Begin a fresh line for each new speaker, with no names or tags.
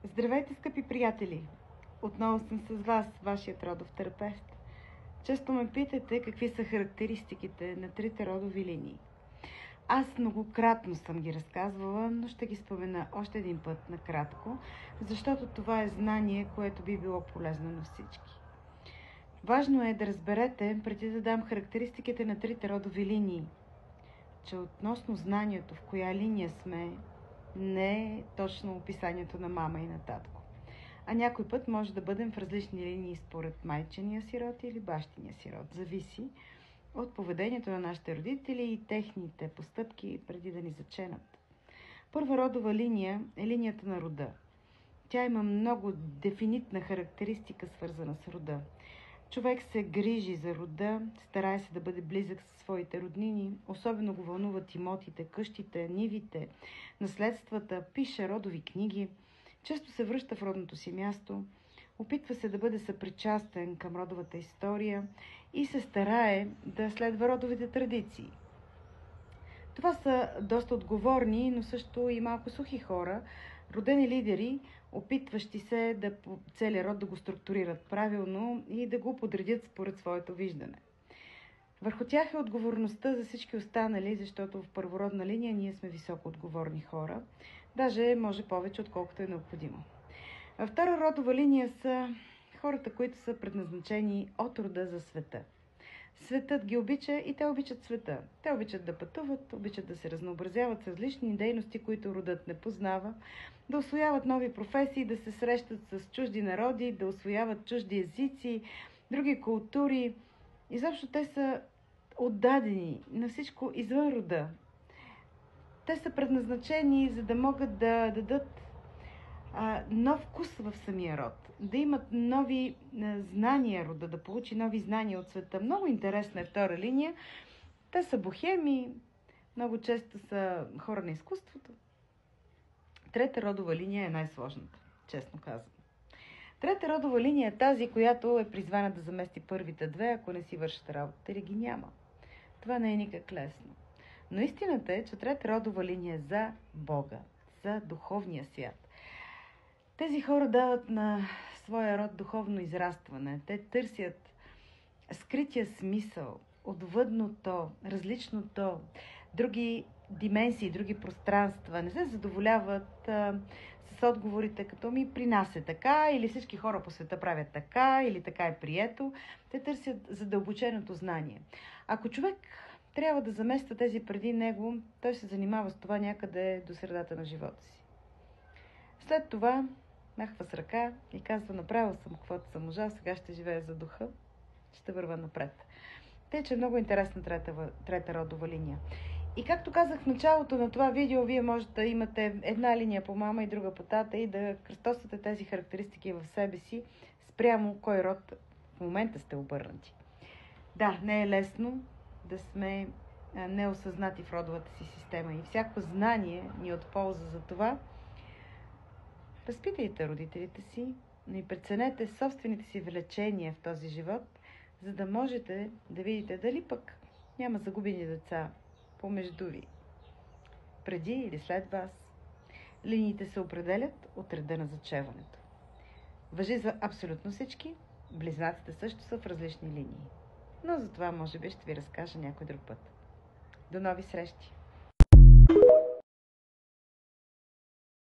Здравейте, скъпи приятели! Отново съм с вас, вашият родов терапевт. Често ме питате какви са характеристиките на трите родови линии. Аз многократно съм ги разказвала, но ще ги спомена още един път накратко, защото това е знание, което би било полезно на всички. Важно е да разберете, преди да дам характеристиките на трите родови линии, че относно знанието в коя линия сме, не е точно описанието на мама и на татко. А някой път може да бъдем в различни линии според майчения си род или бащиния си род. Зависи от поведението на нашите родители и техните постъпки преди да ни заченат. Първа родова линия е линията на рода. Тя има много дефинитна характеристика, свързана с рода. Човек се грижи за рода, старае се да бъде близък със своите роднини, особено го вълнуват имотите, къщите, нивите, наследствата, пише родови книги, често се връща в родното си място, опитва се да бъде съпричастен към родовата история и се старае да следва родовите традиции. Това са доста отговорни, но също и малко сухи хора, родени лидери, опитващи се да целия род да го структурират правилно и да го подредят според своето виждане. Върху тях е отговорността за всички останали, защото в първородна линия ние сме високо отговорни хора, даже може повече, отколкото е необходимо. Във втора родова линия са хората, които са предназначени от рода за света. Светът ги обича и те обичат света. Те обичат да пътуват, обичат да се разнообразяват с различни дейности, които родът не познава, да усвояват нови професии, да се срещат с чужди народи, да усвояват чужди езици, други култури. Изобщо те са отдадени на всичко извън рода. Те са предназначени, за да могат да дадат нов вкус в самия род, да имат нови знания рода, да получи нови знания от света. Много интересна е втора линия. Те са бохеми, много често са хора на изкуството. Трета родова линия е най-сложната, честно казвам. Трета родова линия е тази, която е призвана да замести първите две, ако не си вършат работа или ги няма. Това не е никак лесно. Но истината е, че трета родова линия е за Бога, за духовния свят. Тези хора дават на своя род духовно израстване. Те търсят скрития смисъл, отвъдното, различното, други дименсии, други пространства. Не се задоволяват с отговорите, като при нас е така, или всички хора по света правят така, или така е прието. Те търсят задълбоченото знание. Ако човек трябва да замества тези преди него, той се занимава с това някъде до средата на живота си. След това махва с ръка и казва: направил съм каквото съм можал, сега ще живея за духа, ще върва напред. Тъй, че е много интересна трета родова линия. И както казах в началото на това видео, вие можете да имате една линия по мама и друга по тата и да кръстосвате тези характеристики в себе си спрямо кой род в момента сте обърнати. Да, не е лесно да сме неосъзнати в родовата си система и всяко знание ни е от полза за това. Разпитайте родителите си, но и преценете собствените си влечения в този живот, за да можете да видите дали пък няма загубени деца помежду ви, преди или след вас. Линиите се определят от реда на зачеването. Важи за абсолютно всички, близнаците също са в различни линии. Но за това може би ще ви разкажа някой друг път. До нови срещи!